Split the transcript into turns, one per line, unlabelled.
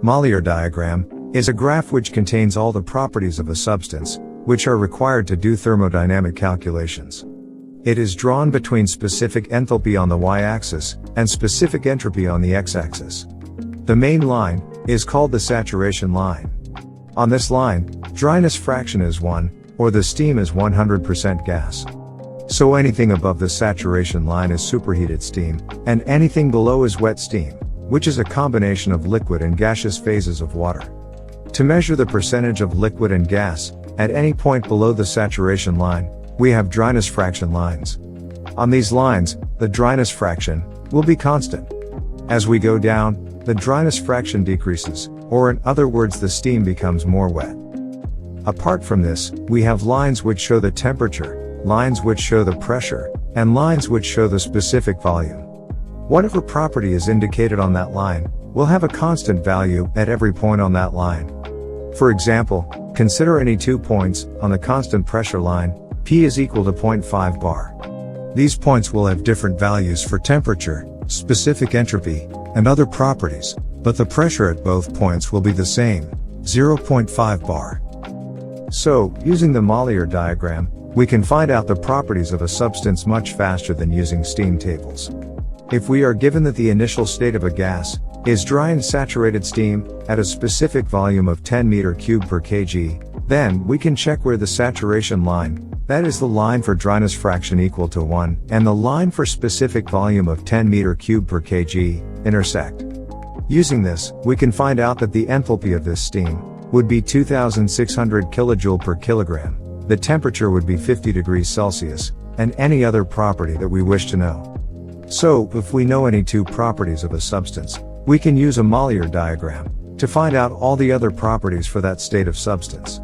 Mollier diagram is a graph which contains all the properties of a substance, which are required to do thermodynamic calculations. It is drawn between specific enthalpy on the y-axis and specific entropy on the x-axis. The main line is called the saturation line. On this line, dryness fraction is 1, or the steam is 100% gas. So anything above the saturation line is superheated steam, and anything below is wet steam, which is a combination of liquid and gaseous phases of water. To measure the percentage of liquid and gas, at any point below the saturation line, we have dryness fraction lines. On these lines, the dryness fraction will be constant. As we go down, the dryness fraction decreases, or in other words the steam becomes more wet. Apart from this, we have lines which show the temperature, lines which show the pressure, and lines which show the specific volume. Whatever property is indicated on that line will have a constant value at every point on that line. For example, consider any 2 points on the constant pressure line, P is equal to 0.5 bar. These points will have different values for temperature, specific entropy, and other properties, but the pressure at both points will be the same, 0.5 bar. So, using the Mollier diagram, we can find out the properties of a substance much faster than using steam tables. If we are given that the initial state of a gas is dry and saturated steam at a specific volume of 10 meter cubed per kg, then we can check where the saturation line, that is the line for dryness fraction equal to 1, and the line for specific volume of 10 meter cubed per kg, intersect. Using this, we can find out that the enthalpy of this steam would be 2600 kilojoule per kilogram, the temperature would be 50 degrees Celsius, and any other property that we wish to know. So, if we know any 2 properties of a substance, we can use a Mollier diagram to find out all the other properties for that state of substance.